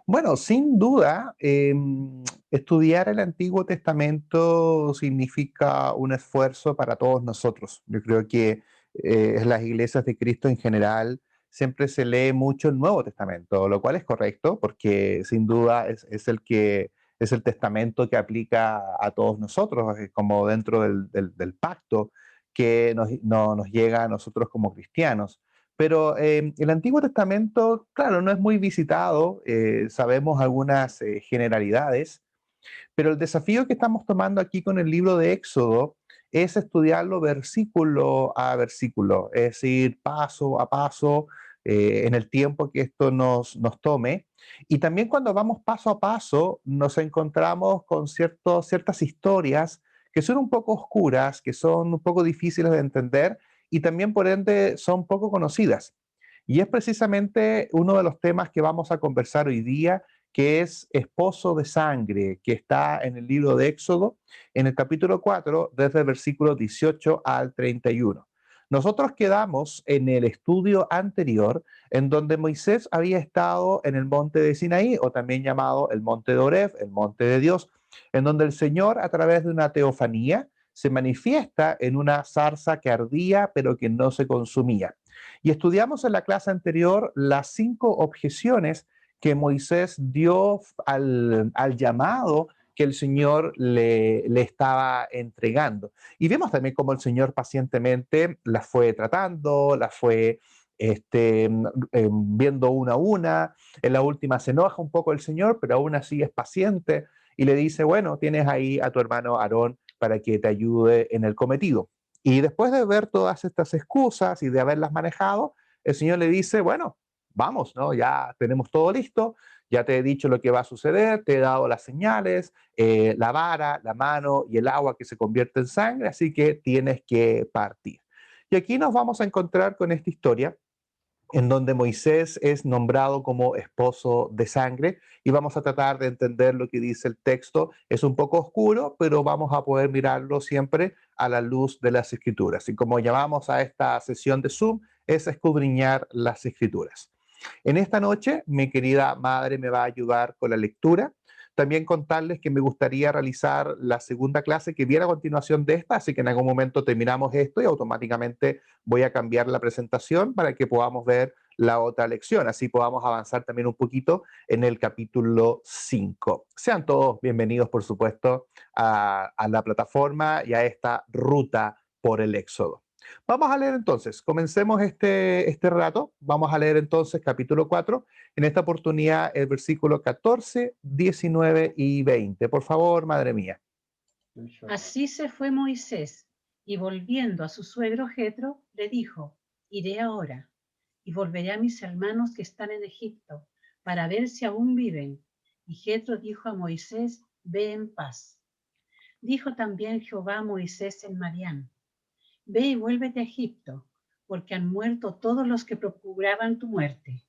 Bueno, sin duda, estudiar el Antiguo Testamento significa un esfuerzo para todos nosotros. Yo creo que en las iglesias de Cristo en general siempre se lee mucho el Nuevo Testamento, lo cual es correcto porque sin duda es el que es el testamento que aplica a todos nosotros, como dentro del pacto que nos llega a nosotros como cristianos. Pero el Antiguo Testamento, claro, no es muy visitado, sabemos algunas generalidades, pero el desafío que estamos tomando aquí con el libro de Éxodo es estudiarlo versículo a versículo, es decir, paso a paso, en el tiempo que esto nos tome. Y también cuando vamos paso a paso, nos encontramos con ciertas historias que son un poco oscuras, que son un poco difíciles de entender y también por ende son poco conocidas. Y es precisamente uno de los temas que vamos a conversar hoy día, que es esposo de sangre, que está en el libro de Éxodo, en el capítulo 4, desde el versículo 18 al 31. Nosotros quedamos en el estudio anterior, en donde Moisés había estado en el monte de Sinaí, o también llamado el monte de Oreb, el monte de Dios, en donde el Señor, a través de una teofanía, se manifiesta en una zarza que ardía, pero que no se consumía. Y estudiamos en la clase anterior las 5 objeciones que Moisés dio al llamado que el Señor le estaba entregando. Y vemos también cómo el Señor pacientemente las fue tratando, las fue viendo una a una. En la última se enoja un poco el Señor, pero aún así es paciente y le dice, bueno, tienes ahí a tu hermano Aarón para que te ayude en el cometido. Y después de ver todas estas excusas y de haberlas manejado, el Señor le dice, bueno, vamos, ¿no? Ya tenemos todo listo, ya te he dicho lo que va a suceder, te he dado las señales, la vara, la mano y el agua que se convierte en sangre, así que tienes que partir. Y aquí nos vamos a encontrar con esta historia en donde Moisés es nombrado como esposo de sangre y vamos a tratar de entender lo que dice el texto. Es un poco oscuro, pero vamos a poder mirarlo siempre a la luz de las escrituras. Y como llamamos a esta sesión de Zoom, es escudriñar las escrituras. En esta noche, mi querida madre me va a ayudar con la lectura. También contarles que me gustaría realizar la segunda clase que viene a continuación de esta, así que en algún momento terminamos esto y automáticamente voy a cambiar la presentación para que podamos ver la otra lección, así podamos avanzar también un poquito en el capítulo 5. Sean todos bienvenidos, por supuesto, a la plataforma y a esta ruta por el Éxodo. Vamos a leer entonces, comencemos este rato, vamos a leer entonces capítulo 4, en esta oportunidad el versículo 14, 19 y 20. Por favor, madre mía. Así se fue Moisés, y volviendo a su suegro Jetro, le dijo, iré ahora, y volveré a mis hermanos que están en Egipto, para ver si aún viven. Y Jetro dijo a Moisés, ve en paz. Dijo también Jehová a Moisés en Madián, ve y vuélvete a Egipto, porque han muerto todos los que procuraban tu muerte.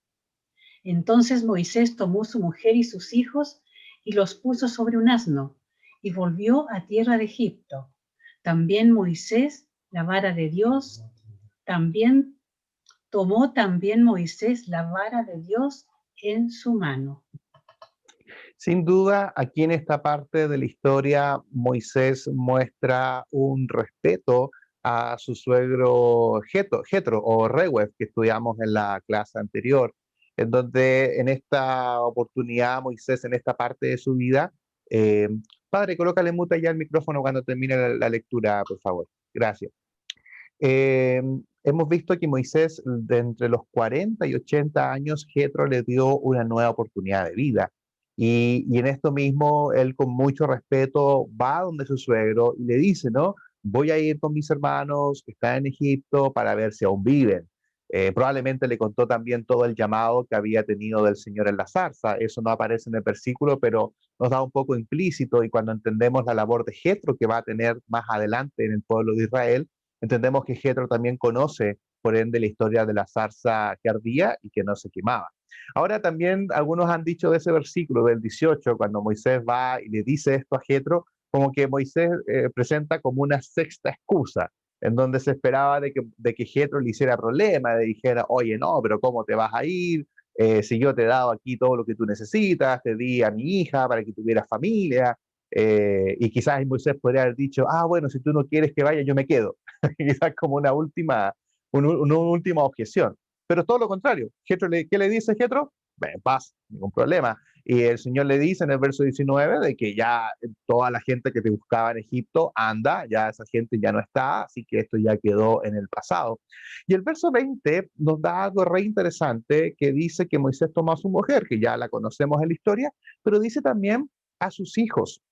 Entonces Moisés tomó su mujer y sus hijos y los puso sobre un asno y volvió a tierra de Egipto. También Moisés, la vara de Dios, tomó también Moisés la vara de Dios en su mano. Sin duda, aquí en esta parte de la historia, Moisés muestra un respeto a su suegro Jetro o Reuel, que estudiamos en la clase anterior, en donde en esta oportunidad Moisés, en esta parte de su vida, eh, padre, colócale muta ya el micrófono cuando termine la lectura, por favor. Gracias. Eh, Hemos visto que Moisés, de entre los 40 y 80 años, Jetro le dio una nueva oportunidad de vida. Y en esto mismo, él con mucho respeto va donde su suegro y le dice, ¿no? Voy a ir con mis hermanos que están en Egipto para ver si aún viven. Probablemente le contó también todo el llamado que había tenido del Señor en la zarza. Eso no aparece en el versículo, pero nos da un poco implícito y cuando entendemos la labor de Jetro que va a tener más adelante en el pueblo de Israel, entendemos que Jetro también conoce, por ende, la historia de la zarza que ardía y que no se quemaba. Ahora también algunos han dicho de ese versículo del 18, cuando Moisés va y le dice esto a Jetro, como que Moisés presenta como una sexta excusa, en donde se esperaba de que Jetro le hiciera problema, le dijera, oye, no, pero ¿cómo te vas a ir? si yo te he dado aquí todo lo que tú necesitas, te di a mi hija para que tuvieras familia, y quizás Moisés podría haber dicho, bueno, si tú no quieres que vaya, yo me quedo, quizás como una última objeción, pero todo lo contrario. ¿Qué le dice Jetro? Ven, paz, ningún problema. Y el Señor le dice en el verso 19 de que ya toda la gente que te buscaba en Egipto anda, ya esa gente ya no está, así que esto ya quedó en el pasado. Y el verso 20 nos da algo re interesante que dice que Moisés tomó a su mujer, que ya la conocemos en la historia, pero dice también a sus hijos.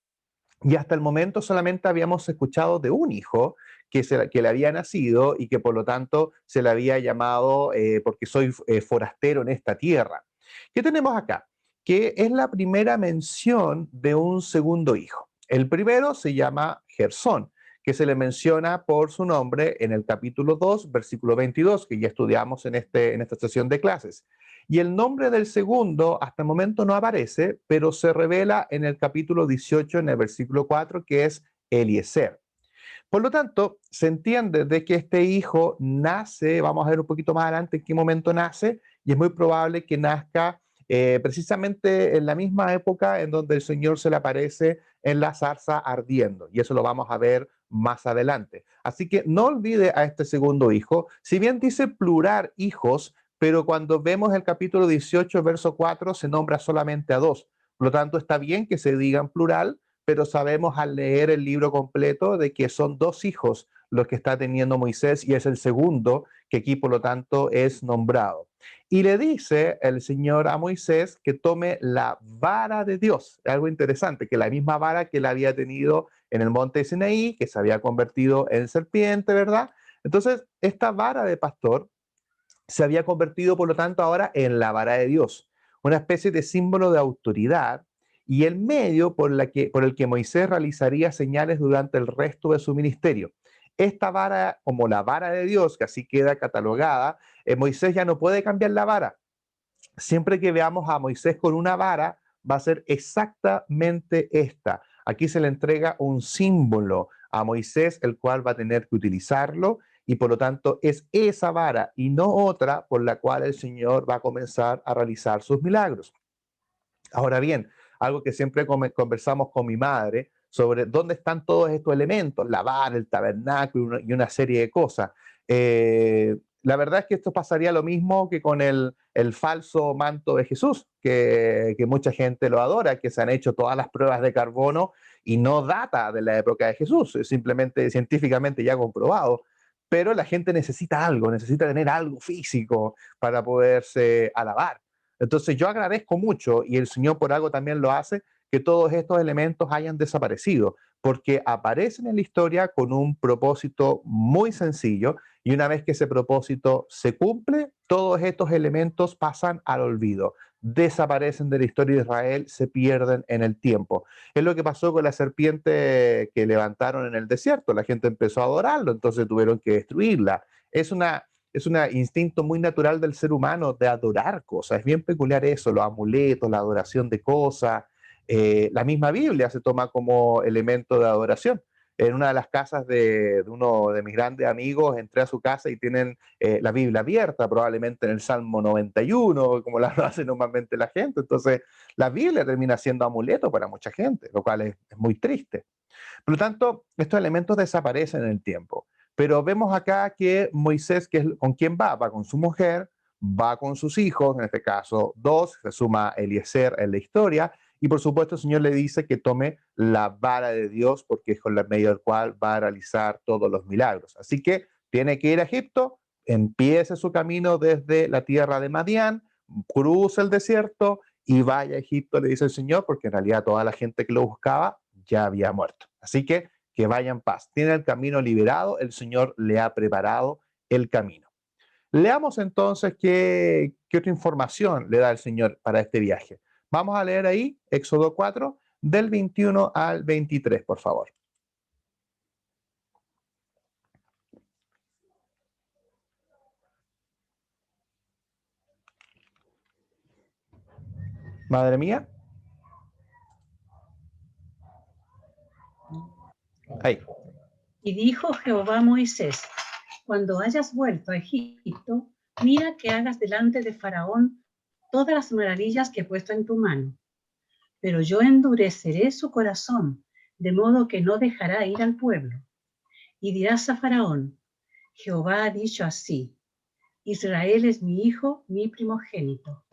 Y hasta el momento solamente habíamos escuchado de un hijo que le había nacido y que por lo tanto se le había llamado porque soy forastero en esta tierra. ¿Qué tenemos acá? Que es la primera mención de un segundo hijo. El primero se llama Gersón, que se le menciona por su nombre en el capítulo 2, versículo 22, que ya estudiamos en esta sesión de clases. Y el nombre del segundo hasta el momento no aparece, pero se revela en el capítulo 18, en el versículo 4, que es Eliezer. Por lo tanto, se entiende de que este hijo nace, vamos a ver un poquito más adelante en qué momento nace, y es muy probable que nazca precisamente en la misma época en donde el Señor se le aparece en la zarza ardiendo, y eso lo vamos a ver más adelante. Así que no olvide a este segundo hijo, si bien dice plural hijos, pero cuando vemos el capítulo 18, verso 4, se nombra solamente a dos. Por lo tanto, está bien que se diga en plural, pero sabemos al leer el libro completo de que son dos hijos los que está teniendo Moisés y es el segundo que aquí por lo tanto es nombrado. Y le dice el Señor a Moisés que tome la vara de Dios, algo interesante, que la misma vara que él había tenido en el monte Sinaí, que se había convertido en serpiente, ¿verdad? Entonces, esta vara de pastor se había convertido, por lo tanto, ahora en la vara de Dios, una especie de símbolo de autoridad y el medio por el que Moisés realizaría señales durante el resto de su ministerio. Esta vara, como la vara de Dios, que así queda catalogada, Moisés ya no puede cambiar la vara. Siempre que veamos a Moisés con una vara, va a ser exactamente esta. Aquí se le entrega un símbolo a Moisés, el cual va a tener que utilizarlo y por lo tanto es esa vara y no otra por la cual el Señor va a comenzar a realizar sus milagros. Ahora bien, algo que siempre conversamos con mi madre sobre dónde están todos estos elementos, la vara, el tabernáculo y una serie de cosas. La verdad es que esto pasaría lo mismo que con el falso manto de Jesús, que mucha gente lo adora, que se han hecho todas las pruebas de carbono y no data de la época de Jesús, es simplemente científicamente ya comprobado. Pero la gente necesita algo, necesita tener algo físico para poderse alabar. Entonces yo agradezco mucho, y el Señor por algo también lo hace, que todos estos elementos hayan desaparecido, porque aparecen en la historia con un propósito muy sencillo, y una vez que ese propósito se cumple, todos estos elementos pasan al olvido, desaparecen de la historia de Israel, se pierden en el tiempo. Es lo que pasó con la serpiente que levantaron en el desierto, la gente empezó a adorarlo, entonces tuvieron que destruirla. Es un instinto muy natural del ser humano de adorar cosas. Es bien peculiar eso, los amuletos, la adoración de cosas. La misma Biblia se toma como elemento de adoración. En una de las casas de uno de mis grandes amigos, entré a su casa y tienen la Biblia abierta, probablemente en el Salmo 91, como la hace normalmente la gente. Entonces, la Biblia termina siendo amuleto para mucha gente, lo cual es muy triste. Por lo tanto, estos elementos desaparecen en el tiempo. Pero vemos acá que Moisés, ¿con quién va? Va con su mujer, va con sus hijos, en este caso dos, se suma Eliezer en la historia, y por supuesto el Señor le dice que tome la vara de Dios porque es con la medio del cual va a realizar todos los milagros. Así que tiene que ir a Egipto, empiece su camino desde la tierra de Madián, cruza el desierto y vaya a Egipto, le dice el Señor, porque en realidad toda la gente que lo buscaba ya había muerto. Así que vaya en paz. Tiene el camino liberado, el Señor le ha preparado el camino. Leamos entonces qué otra información le da el Señor para este viaje. Vamos a leer ahí Éxodo 4, del 21 al 23, por favor. Madre mía. Ahí. Y dijo Jehová a Moisés, cuando hayas vuelto a Egipto, mira que hagas delante de Faraón todas las maravillas que he puesto en tu mano. Pero yo endureceré su corazón, de modo que no dejará ir al pueblo. Y dirás a Faraón, Jehová ha dicho así, Israel es mi hijo, mi primogénito.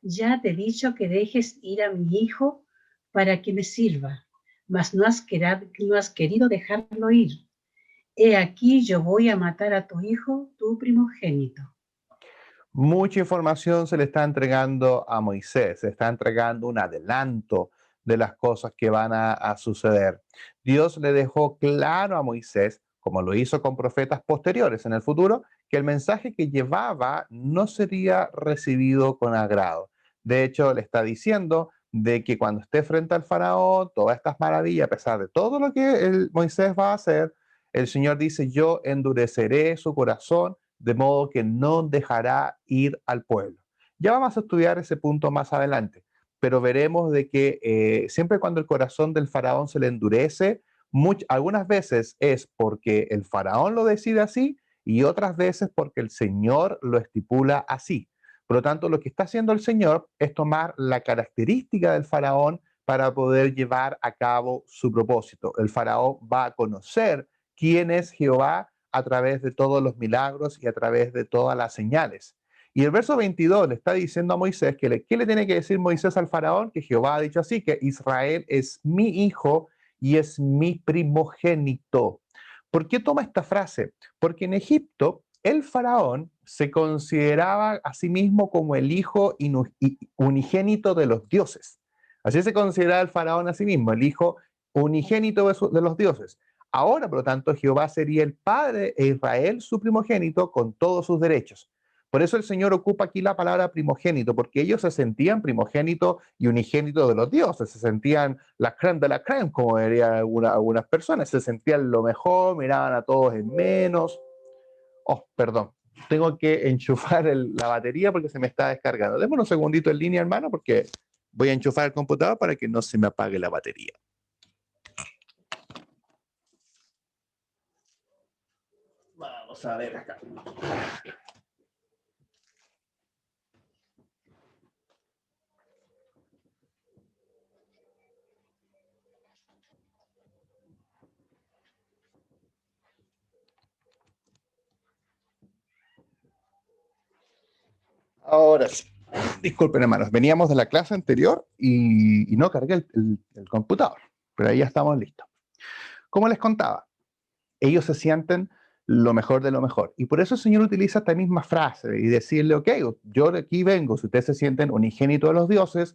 Ya te he dicho que dejes ir a mi hijo para que me sirva, mas no has querido dejarlo ir. He aquí yo voy a matar a tu hijo, tu primogénito. Mucha información se le está entregando a Moisés, se está entregando un adelanto de las cosas que van a suceder. Dios le dejó claro a Moisés, como lo hizo con profetas posteriores en el futuro, que el mensaje que llevaba no sería recibido con agrado. De hecho, le está diciendo de que cuando esté frente al faraón, todas estas maravillas, a pesar de todo lo que Moisés va a hacer, el Señor dice, yo endureceré su corazón de modo que no dejará ir al pueblo. Ya vamos a estudiar ese punto más adelante, pero veremos de que siempre cuando el corazón del faraón se le endurece, algunas veces es porque el faraón lo decide así y otras veces porque el Señor lo estipula así. Por lo tanto, lo que está haciendo el Señor es tomar la característica del faraón para poder llevar a cabo su propósito. El faraón va a conocer quién es Jehová a través de todos los milagros y a través de todas las señales. Y el verso 22 le está diciendo a Moisés que ¿qué le tiene que decir Moisés al faraón? Que Jehová ha dicho así, que Israel es mi hijo y es mi primogénito. ¿Por qué toma esta frase? Porque en Egipto el faraón se consideraba a sí mismo como el hijo unigénito de los dioses. Así se consideraba el faraón a sí mismo, el hijo unigénito de los dioses. Ahora, por lo tanto, Jehová sería el padre de Israel, su primogénito, con todos sus derechos. Por eso el Señor ocupa aquí la palabra primogénito, porque ellos se sentían primogénito y unigénito de los dioses, se sentían la crème de la crème, como dirían algunas personas, se sentían lo mejor, miraban a todos en menos. Oh, perdón, tengo que enchufar la batería porque se me está descargando. Démosle un segundito en línea, hermano, porque voy a enchufar el computador para que no se me apague la batería. Vamos a ver acá. Ahora sí. Disculpen, hermanos. Veníamos de la clase anterior y no cargué el computador, pero ahí ya estamos listos. Como les contaba, ellos se sienten lo mejor de lo mejor. Y por eso el Señor utiliza esta misma frase y decirle, ok, yo de aquí vengo, si ustedes se sienten unigénito de los dioses,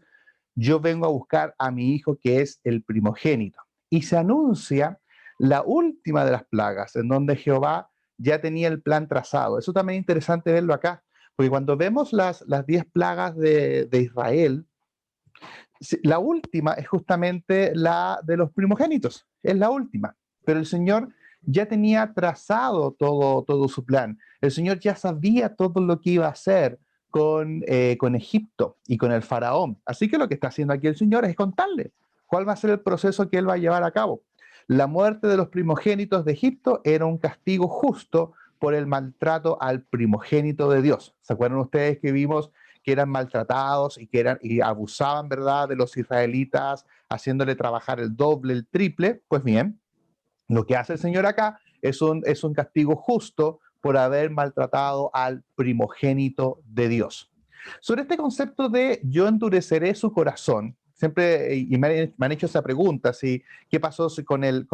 yo vengo a buscar a mi hijo que es el primogénito. Y se anuncia la última de las plagas, en donde Jehová ya tenía el plan trazado. Eso también es interesante verlo acá, porque cuando vemos las 10 plagas de Israel, la última es justamente la de los primogénitos, es la última. Pero el Señor ya tenía trazado todo su plan. El Señor ya sabía todo lo que iba a hacer con Egipto y con el faraón. Así que lo que está haciendo aquí el Señor es contarle cuál va a ser el proceso que él va a llevar a cabo. La muerte de los primogénitos de Egipto era un castigo justo por el maltrato al primogénito de Dios. ¿Se acuerdan ustedes que vimos que eran maltratados y abusaban, ¿verdad?, de los israelitas, haciéndole trabajar el doble, el triple? Pues bien, lo que hace el Señor acá es un castigo justo por haber maltratado al primogénito de Dios. Sobre este concepto de yo endureceré su corazón, siempre y me han hecho esa pregunta, si, ¿qué pasó con el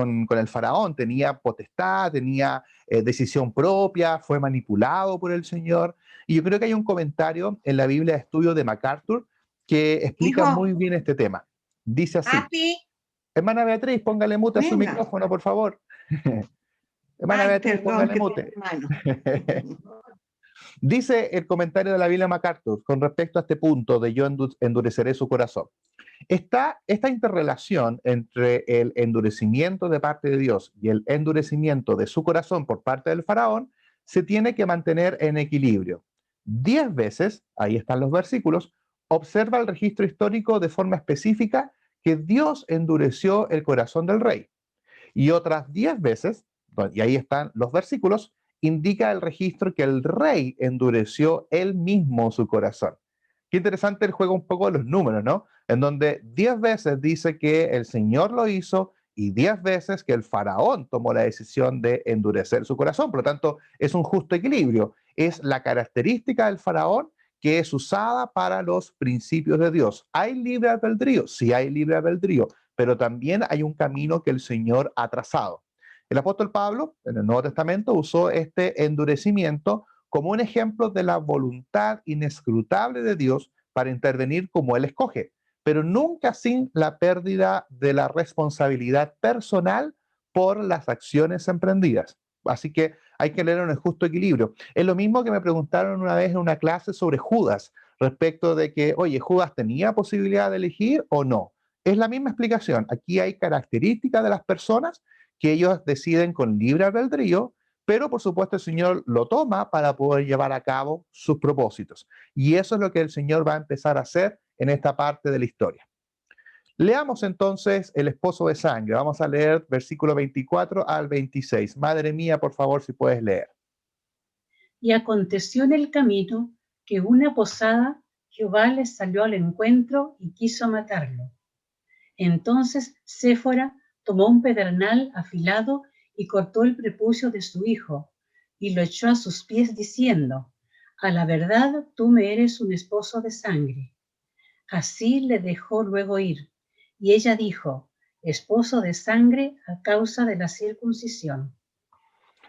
faraón? ¿Tenía potestad? ¿Tenía decisión propia? ¿Fue manipulado por el Señor? Y yo creo que hay un comentario en la Biblia de Estudio de MacArthur que explica muy bien este tema. Dice así. Papi. Hermana Beatriz, póngale mute a su micrófono, por favor. Hermana Beatriz, perdón, póngale mute. Dice el comentario de la Biblia MacArthur con respecto a este punto de yo endureceré su corazón. Esta interrelación entre el endurecimiento de parte de Dios y el endurecimiento de su corazón por parte del faraón se tiene que mantener en equilibrio. 10 veces, ahí están los versículos, observa el registro histórico de forma específica que Dios endureció el corazón del rey. Y otras 10 veces, y ahí están los versículos, indica el registro que el rey endureció él mismo su corazón. Qué interesante el juego un poco de los números, ¿no? En donde 10 veces dice que el Señor lo hizo y 10 veces que el faraón tomó la decisión de endurecer su corazón. Por lo tanto, es un justo equilibrio. Es la característica del faraón que es usada para los principios de Dios. ¿Hay libre albedrío? Sí hay libre albedrío, pero también hay un camino que el Señor ha trazado. El apóstol Pablo, en el Nuevo Testamento, usó este endurecimiento como un ejemplo de la voluntad inescrutable de Dios para intervenir como Él escoge, pero nunca sin la pérdida de la responsabilidad personal por las acciones emprendidas. Así que hay que leer en el justo equilibrio. Es lo mismo que me preguntaron una vez en una clase sobre Judas, respecto de que, oye, ¿Judas tenía posibilidad de elegir o no? Es la misma explicación. Aquí hay características de las personas que ellos deciden con libre albedrío, pero por supuesto el Señor lo toma para poder llevar a cabo sus propósitos. Y eso es lo que el Señor va a empezar a hacer en esta parte de la historia. Leamos entonces el esposo de sangre. Vamos a leer versículo 24 al 26. Madre mía, por favor, si puedes leer. Y aconteció en el camino que una posada Jehová les salió al encuentro y quiso matarlo. Entonces Séfora tomó un pedernal afilado y cortó el prepucio de su hijo y lo echó a sus pies diciendo: a la verdad tú me eres un esposo de sangre. Así le dejó luego ir. Y ella dijo: esposo de sangre a causa de la circuncisión.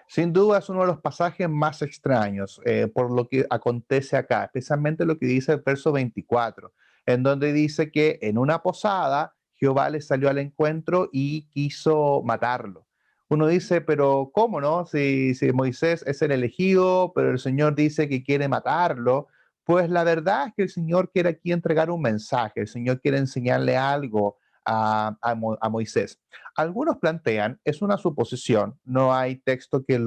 Sin duda es uno de los pasajes más extraños por lo que acontece acá, especialmente lo que dice el verso 24, en donde dice que en una posada Jehová le salió al encuentro y quiso matarlo. Uno dice, pero ¿cómo no? Si Moisés es el elegido, pero el Señor dice que quiere matarlo, pues la verdad es que el Señor quiere aquí entregar un mensaje, el Señor quiere enseñarle algo a Moisés. Algunos plantean, es una suposición, no hay texto que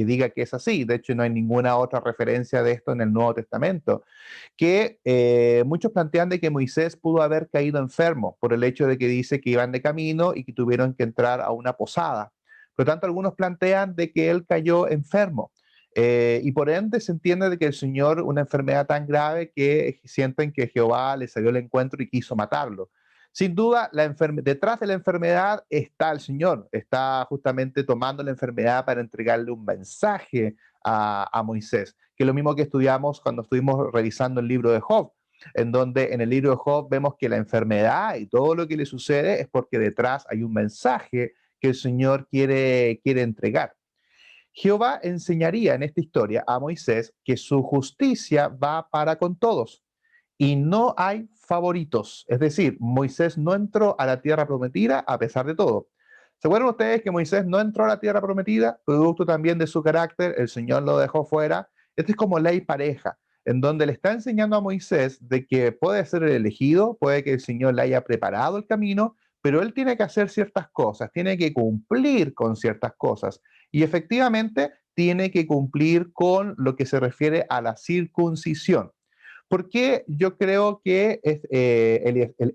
diga que es así, de hecho no hay ninguna otra referencia de esto en el Nuevo Testamento, que muchos plantean de que Moisés pudo haber caído enfermo por el hecho de que dice que iban de camino y que tuvieron que entrar a una posada. Por lo tanto, algunos plantean de que él cayó enfermo. Y por ende se entiende de que el Señor, una enfermedad tan grave que sienten que Jehová le salió al encuentro y quiso matarlo. Sin duda, detrás de la enfermedad está el Señor, está justamente tomando la enfermedad para entregarle un mensaje a Moisés, que es lo mismo que estudiamos cuando estuvimos revisando el libro de Job, en donde en el libro de Job vemos que la enfermedad y todo lo que le sucede es porque detrás hay un mensaje que el Señor quiere entregar. Jehová enseñaría en esta historia a Moisés que su justicia va para con todos y no hay favoritos. Es decir, Moisés no entró a la tierra prometida a pesar de todo. ¿Se acuerdan ustedes que Moisés no entró a la tierra prometida? Producto también de su carácter, el Señor lo dejó fuera. Esto es como ley pareja, en donde le está enseñando a Moisés de que puede ser el elegido, puede que el Señor le haya preparado el camino, pero él tiene que hacer ciertas cosas, tiene que cumplir con ciertas cosas. Y efectivamente tiene que cumplir con lo que se refiere a la circuncisión. Porque yo creo que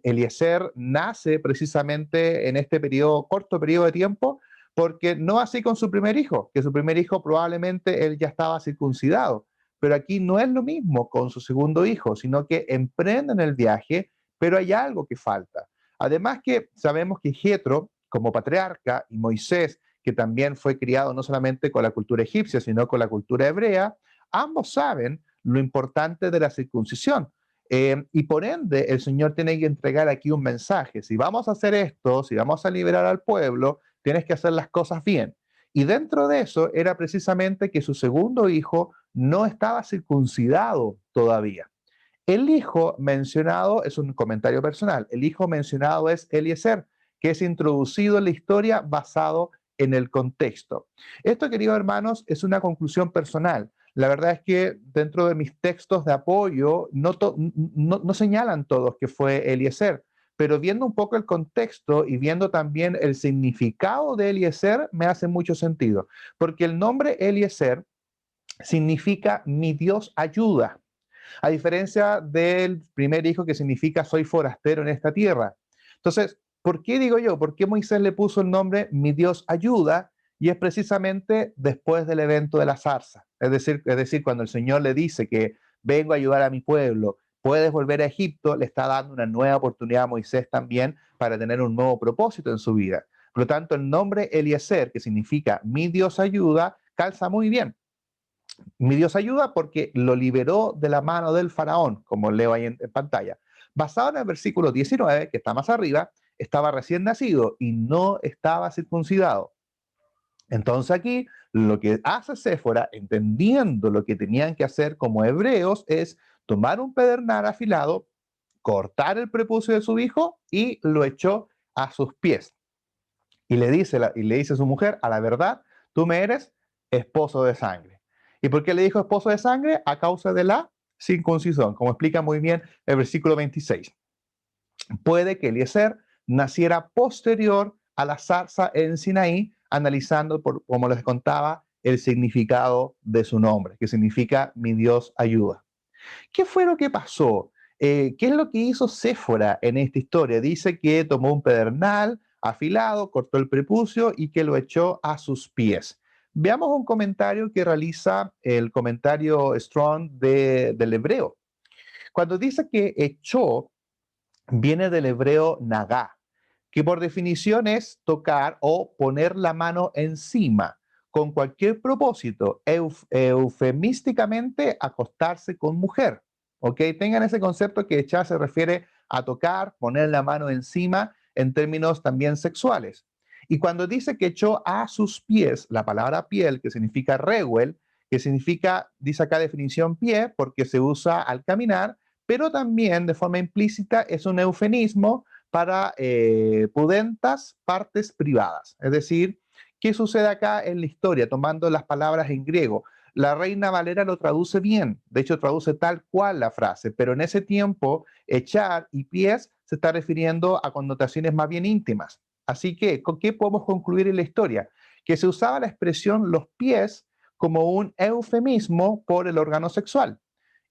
Eliezer nace precisamente en este periodo, corto periodo de tiempo, porque no así con su primer hijo, que su primer hijo probablemente él ya estaba circuncidado, pero aquí no es lo mismo con su segundo hijo, sino que emprenden el viaje, pero hay algo que falta. Además que sabemos que Jetro, como patriarca, y Moisés, que también fue criado no solamente con la cultura egipcia, sino con la cultura hebrea, ambos saben lo importante de la circuncisión. Y por ende, el Señor tiene que entregar aquí un mensaje. Si vamos a hacer esto, si vamos a liberar al pueblo, tienes que hacer las cosas bien. Y dentro de eso era precisamente que su segundo hijo no estaba circuncidado todavía. El hijo mencionado es un comentario personal. El hijo mencionado es Eliezer, que es introducido en la historia basado en el contexto. Esto, queridos hermanos, es una conclusión personal. La verdad es que dentro de mis textos de apoyo no señalan todos que fue Eliezer, pero viendo un poco el contexto y viendo también el significado de Eliezer, me hace mucho sentido, porque el nombre Eliezer significa mi Dios ayuda, a diferencia del primer hijo que significa soy forastero en esta tierra. Entonces, ¿por qué digo yo? ¿Por qué Moisés le puso el nombre mi Dios ayuda? Y es precisamente después del evento de la zarza. Es decir, cuando el Señor le dice que vengo a ayudar a mi pueblo, puedes volver a Egipto, le está dando una nueva oportunidad a Moisés también para tener un nuevo propósito en su vida. Por lo tanto, el nombre Eliezer, que significa mi Dios ayuda, calza muy bien. Mi Dios ayuda porque lo liberó de la mano del faraón, como leo ahí en pantalla. Basado en el versículo 19, que está más arriba, estaba recién nacido y no estaba circuncidado. Entonces aquí lo que hace Séfora, entendiendo lo que tenían que hacer como hebreos, es tomar un pedernal afilado, cortar el prepucio de su hijo y lo echó a sus pies. Y le dice a su mujer, a la verdad, tú me eres esposo de sangre. ¿Y por qué le dijo esposo de sangre? A causa de la circuncisión, como explica muy bien el versículo 26. Puede que Eliezer naciera posterior a la zarza en Sinaí, analizando, como les contaba, el significado de su nombre, que significa mi Dios ayuda. ¿Qué fue lo que pasó? ¿Qué es lo que hizo Séfora en esta historia? Dice que tomó un pedernal afilado, cortó el prepucio y que lo echó a sus pies. Veamos un comentario que realiza el comentario Strong del hebreo. Cuando dice que echó, viene del hebreo nagá, que por definición es tocar o poner la mano encima, con cualquier propósito, eufemísticamente acostarse con mujer. ¿Ok? Tengan ese concepto que echar se refiere a tocar, poner la mano encima en términos también sexuales. Y cuando dice que echó a sus pies, la palabra piel, que significa reguel, que significa, dice acá definición pie, porque se usa al caminar, pero también de forma implícita es un eufemismo para pudentas partes privadas. Es decir, ¿qué sucede acá en la historia? Tomando las palabras en griego. La Reina Valera lo traduce bien, de hecho traduce tal cual la frase, pero en ese tiempo echar y pies se está refiriendo a connotaciones más bien íntimas. Así que, ¿con qué podemos concluir en la historia? Que se usaba la expresión los pies como un eufemismo por el órgano sexual.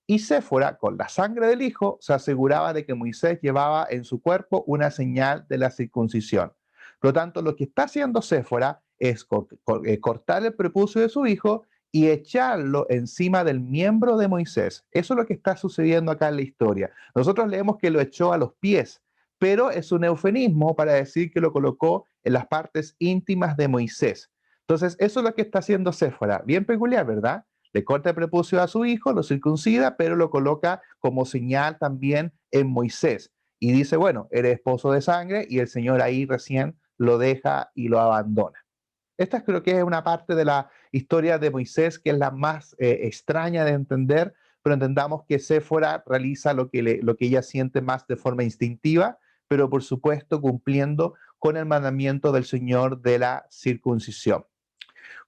Y Séfora, con la sangre del hijo, se aseguraba de que Moisés llevaba en su cuerpo una señal de la circuncisión. Por lo tanto, lo que está haciendo Séfora es cortar el prepucio de su hijo y echarlo encima del miembro de Moisés. Eso es lo que está sucediendo acá en la historia. Nosotros leemos que lo echó a los pies, pero es un eufemismo para decir que lo colocó en las partes íntimas de Moisés. Entonces, eso es lo que está haciendo Séfora. Bien peculiar, ¿verdad? Le corta el prepucio a su hijo, lo circuncida, pero lo coloca como señal también en Moisés. Y dice, bueno, eres esposo de sangre, y el Señor ahí recién lo deja y lo abandona. Esta creo que es una parte de la historia de Moisés que es la más extraña de entender, pero entendamos que Séfora realiza lo que ella siente más de forma instintiva, pero por supuesto cumpliendo con el mandamiento del Señor de la circuncisión.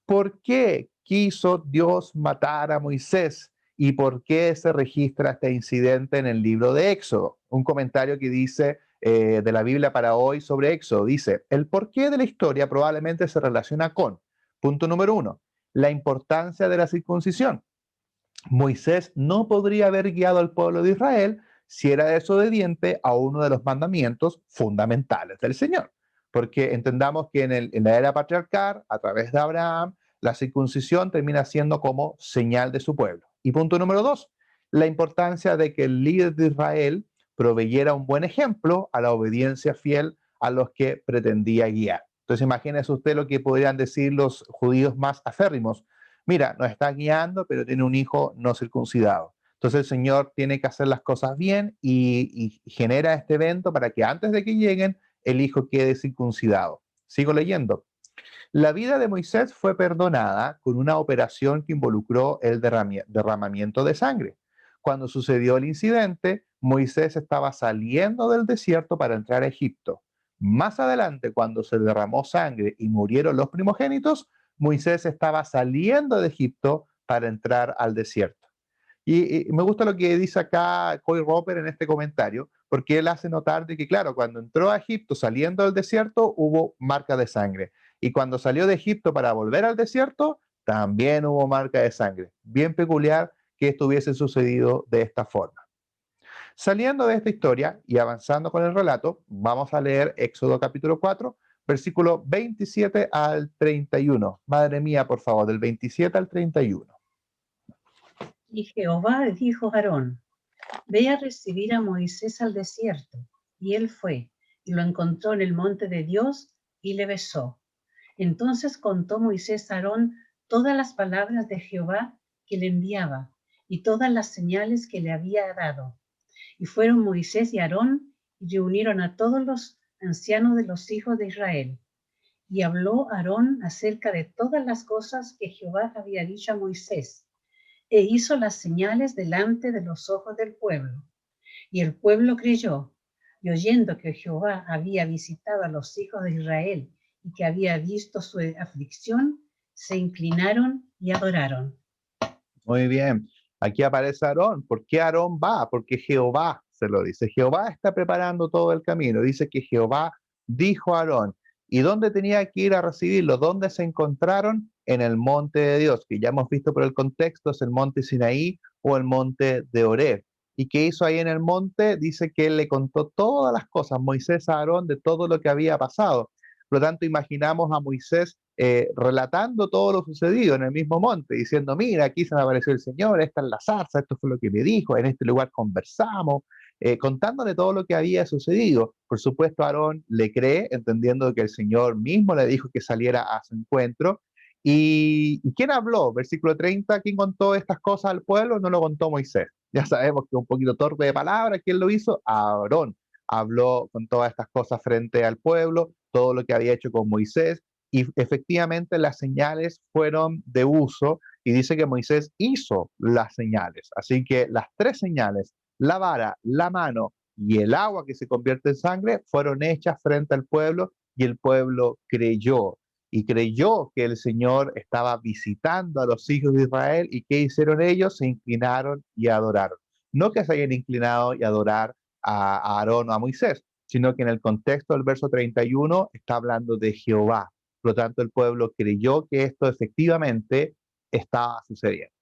¿Por qué quiso Dios matar a Moisés? ¿Y por qué se registra este incidente en el libro de Éxodo? Un comentario que dice de la Biblia para hoy sobre Éxodo. Dice, el porqué de la historia probablemente se relaciona con, punto número 1, la importancia de la circuncisión. Moisés no podría haber guiado al pueblo de Israel si era desobediente a uno de los mandamientos fundamentales del Señor. Porque entendamos que en la era patriarcal, a través de Abraham, la circuncisión termina siendo como señal de su pueblo. Y punto número 2, la importancia de que el líder de Israel proveyera un buen ejemplo a la obediencia fiel a los que pretendía guiar. Entonces imagínese usted lo que podrían decir los judíos más aférrimos. Mira, nos está guiando, pero tiene un hijo no circuncidado. Entonces el Señor tiene que hacer las cosas bien y genera este evento para que antes de que lleguen, el hijo quede circuncidado. Sigo leyendo. La vida de Moisés fue perdonada con una operación que involucró el derramamiento de sangre. Cuando sucedió el incidente, Moisés estaba saliendo del desierto para entrar a Egipto. Más adelante, cuando se derramó sangre y murieron los primogénitos, Moisés estaba saliendo de Egipto para entrar al desierto. Y me gusta lo que dice acá Coy Roper en este comentario, porque él hace notar de que, claro, cuando entró a Egipto saliendo del desierto hubo marca de sangre. Y cuando salió de Egipto para volver al desierto, también hubo marca de sangre. Bien peculiar que esto hubiese sucedido de esta forma. Saliendo de esta historia y avanzando con el relato, vamos a leer Éxodo capítulo 4, versículo 27 al 31. Madre mía, por favor, del 27 al 31. Y Jehová dijo a Aarón, ve a recibir a Moisés al desierto. Y él fue, y lo encontró en el monte de Dios, y le besó. Entonces contó Moisés a Aarón todas las palabras de Jehová que le enviaba, y todas las señales que le había dado. Y fueron Moisés y Aarón, y reunieron a todos los ancianos de los hijos de Israel. Y habló Aarón acerca de todas las cosas que Jehová había dicho a Moisés, e hizo las señales delante de los ojos del pueblo. Y el pueblo creyó, y oyendo que Jehová había visitado a los hijos de Israel y que había visto su aflicción, se inclinaron y adoraron. Muy bien. Aquí aparece Aarón. ¿Por qué Aarón va? Porque Jehová se lo dice. Jehová está preparando todo el camino. Dice que Jehová dijo a Aarón. ¿Y dónde tenía que ir a recibirlo? ¿Dónde se encontraron? En el monte de Dios, que ya hemos visto por el contexto, es el monte Sinaí o el monte de Horeb. ¿Y qué hizo ahí en el monte? Dice que él le contó todas las cosas, Moisés a Aarón, de todo lo que había pasado. Por lo tanto, imaginamos a Moisés relatando todo lo sucedido en el mismo monte, diciendo, mira, aquí se me apareció el Señor, esta es la zarza, esto fue lo que me dijo, en este lugar conversamos, contándole todo lo que había sucedido. Por supuesto, Aarón le cree, entendiendo que el Señor mismo le dijo que saliera a su encuentro. ¿Y quién habló? Versículo 30, ¿quién contó estas cosas al pueblo? No lo contó Moisés. Ya sabemos que un poquito torpe de palabras, ¿quién lo hizo? Aarón habló con todas estas cosas frente al pueblo, todo lo que había hecho con Moisés, y efectivamente las señales fueron de uso, y dice que Moisés hizo las señales. Así que las tres señales, la vara, la mano y el agua que se convierte en sangre, fueron hechas frente al pueblo, y el pueblo creyó. Y creyó que el Señor estaba visitando a los hijos de Israel. ¿Y qué hicieron ellos? Se inclinaron y adoraron. No que se hayan inclinado y adorar a Aarón o a Moisés, sino que en el contexto del verso 31 está hablando de Jehová. Por lo tanto, el pueblo creyó que esto efectivamente estaba sucediendo.